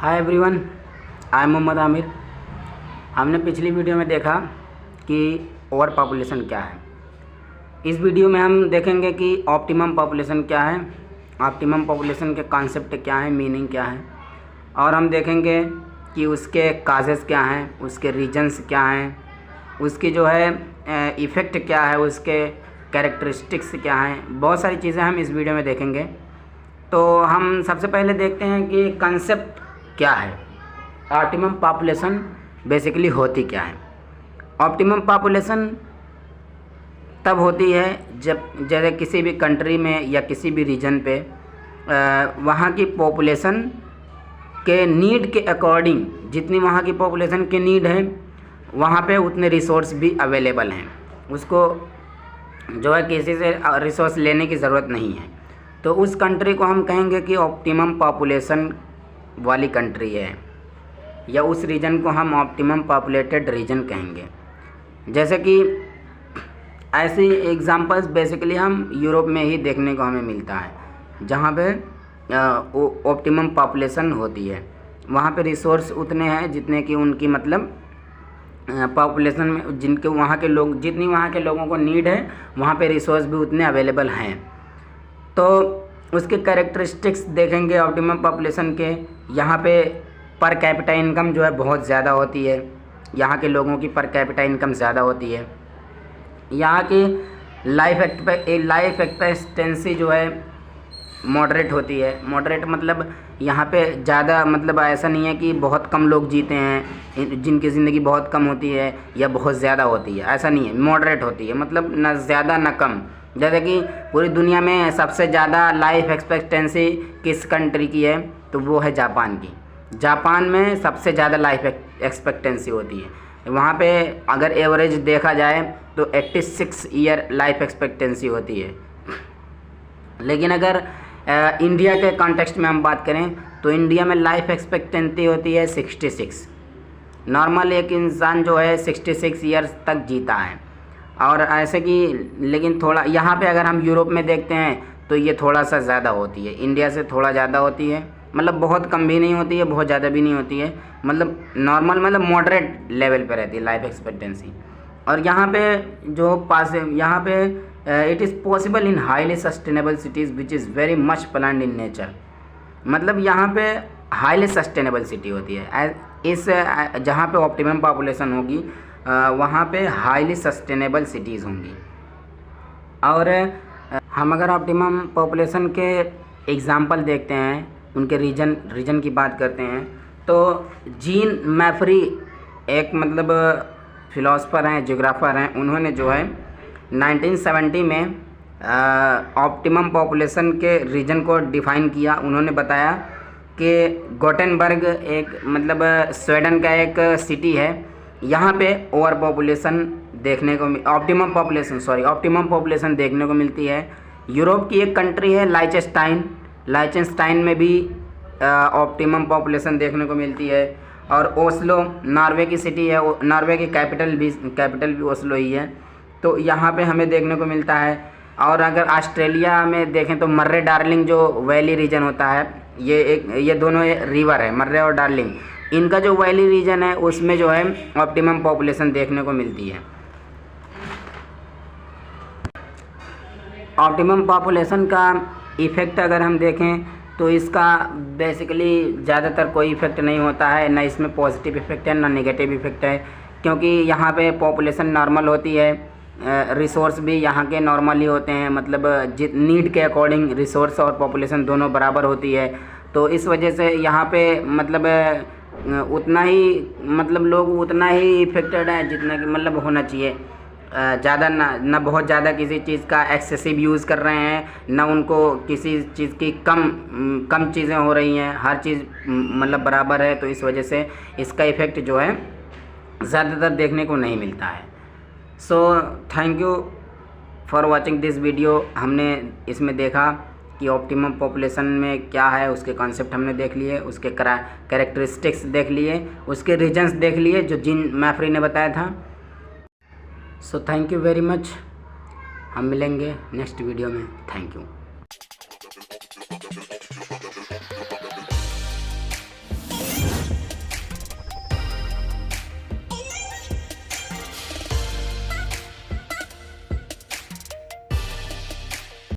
Hi everyone, I am Mohammad Aamir. हमने पिछली video में देखा कि ओवर पॉपुलेशन क्या है। इस वीडियो में हम देखेंगे कि ऑप्टिमम पॉपुलेशन क्या है, ऑप्टिमम पॉपुलेशन के कॉन्सेप्ट क्या है, मीनिंग क्या है, और हम देखेंगे कि उसके काजेज़ क्या हैं, उसके रीजन्स क्या हैं, उसकी जो है इफ़ेक्ट क्या है, उसके कैरेक्टरिस्टिक्स क्या हैं। बहुत सारी चीज़ें हम इस वीडियो में देखेंगे। तो हम सबसे पहले देखते हैं कि कंसेप्ट क्या है, ऑप्टिमम पॉपुलेशन बेसिकली होती क्या है। ऑप्टिमम पॉपुलेशन तब होती है जब जैसे किसी भी कंट्री में या किसी भी रीजन पे वहाँ की पॉपुलेशन के नीड के अकॉर्डिंग, जितनी वहाँ की पॉपुलेशन के नीड है वहाँ पे उतने रिसोर्स भी अवेलेबल हैं। उसको जो है किसी से रिसोर्स लेने की ज़रूरत नहीं है। तो उस कंट्री को हम कहेंगे कि ऑप्टिमम पॉपुलेशन वाली कंट्री है, या उस रीजन को हम ऑप्टिमम पॉपुलेटेड रीजन कहेंगे। जैसे कि ऐसी एग्जांपल्स बेसिकली हम यूरोप में ही देखने को हमें मिलता है, जहाँ पे ऑप्टिमम पॉपुलेशन होती है। वहाँ पे रिसोर्स उतने हैं जितने कि उनकी मतलब पॉपुलेशन में जिनके वहाँ के लोग, जितनी वहाँ के लोगों को नीड है वहाँ पे रिसोर्स भी उतने अवेलेबल हैं। तो उसके कैरेक्टरिस्टिक्स देखेंगे ऑप्टिमम पॉपुलेशन के। यहाँ पे पर कैपिटा इनकम जो है बहुत ज़्यादा होती है, यहाँ के लोगों की पर कैपिटा इनकम ज़्यादा होती है। यहाँ की लाइफ एक्सपेक्टेंसी जो है मॉडरेट होती है। मॉडरेट मतलब यहाँ पे ज़्यादा मतलब ऐसा नहीं है कि बहुत कम लोग जीते हैं, जिनकी ज़िंदगी बहुत कम होती है या बहुत ज़्यादा होती है, ऐसा नहीं है। मॉडरेट होती है मतलब न ज़्यादा न कम। जैसे कि पूरी दुनिया में सबसे ज़्यादा लाइफ एक्सपेक्टेंसी किस कंट्री की है, तो वो है जापान की। जापान में सबसे ज़्यादा लाइफ एक्सपेक्टेंसी होती है। वहाँ पे अगर एवरेज देखा जाए तो 86 ईयर लाइफ एक्सपेक्टेंसी होती है। लेकिन अगर इंडिया के कॉन्टेक्स्ट में हम बात करें तो इंडिया में लाइफ एक्सपेक्टेंसी होती है 66। नॉर्मल एक इंसान जो है 66 ईयर्स तक जीता है। और ऐसे कि लेकिन थोड़ा यहाँ पे अगर हम यूरोप में देखते हैं तो ये थोड़ा सा ज़्यादा होती है, इंडिया से थोड़ा ज़्यादा होती है। मतलब बहुत कम भी नहीं होती है, बहुत ज़्यादा भी नहीं होती है, मतलब नॉर्मल मतलब मॉडरेट लेवल पे रहती है लाइफ एक्सपेक्टेंसी। और यहाँ पे जो पास यहाँ पे it is possible in highly sustainable cities which is very much planned in nature. मतलब यहाँ पे हाईली सस्टेनेबल सिटी होती है। इस जहाँ पे ऑप्टिमम पॉपुलेशन होगी वहाँ पे हाईली सस्टेनेबल सिटीज़ होंगी। और हम अगर ऑप्टिमम पॉपुलेशन के एग्ज़ाम्पल देखते हैं, उनके रीजन की बात करते हैं, तो जीन मैफ्री एक मतलब फ़िलासफ़र हैं, ज्योग्राफ़र हैं। उन्होंने जो है 1970 में ऑप्टिमम पॉपुलेशन के रीजन को डिफ़ाइन किया। उन्होंने बताया कि गोटेनबर्ग एक मतलब स्वीडन का एक सिटी है, यहाँ पे ओवर पॉपुलेशन देखने को ऑप्टिमम पॉपुलेशन देखने को मिलती है। यूरोप की एक कंट्री है लाइचेंस्टाइन में भी ऑप्टिमम पॉपुलेशन देखने को मिलती है। और ओस्लो नॉर्वे की सिटी है, नॉर्वे की कैपिटल भी ओस्लो ही है, तो यहाँ पे हमें देखने को मिलता है। और अगर ऑस्ट्रेलिया में देखें तो मर्रे डार्लिंग जो वैली रीजन होता है, ये दोनों रिवर है, मर्रे और डार्लिंग, इनका जो वैली रीजन है उसमें जो है ऑप्टिमम पॉपुलेशन देखने को मिलती है। ऑप्टिमम पॉपुलेशन का इफ़ेक्ट अगर हम देखें तो इसका बेसिकली ज़्यादातर कोई इफ़ेक्ट नहीं होता है, ना इसमें पॉजिटिव इफ़ेक्ट है ना नेगेटिव इफ़ेक्ट है, क्योंकि यहाँ पे पॉपुलेशन नॉर्मल होती है। रिसोर्स भी यहाँ के नॉर्मल ही होते हैं, मतलब नीड के अकॉर्डिंग रिसोर्स और पॉपुलेशन दोनों बराबर होती है। तो इस वजह से यहाँ पे मतलब उतना ही मतलब लोग उतना ही इफेक्टेड हैं जितना कि मतलब होना चाहिए। ज़्यादा ना बहुत ज़्यादा किसी चीज़ का एक्सेसिव यूज़ कर रहे हैं, ना उनको किसी चीज़ की कम चीज़ें हो रही हैं, हर चीज़ मतलब बराबर है। तो इस वजह से इसका इफ़ेक्ट जो है ज़्यादातर देखने को नहीं मिलता है। So thank you for watching this video. हमने इसमें देखा कि ऑप्टिमम पॉपुलेशन में क्या है, उसके कॉन्सेप्ट हमने देख लिए, उसके कैरेक्टरिस्टिक्स देख लिए, उसके रीजन्स देख लिए जो जीन मैफ्री ने बताया था। So thank you very much. हम मिलेंगे नेक्स्ट वीडियो में। Thank you.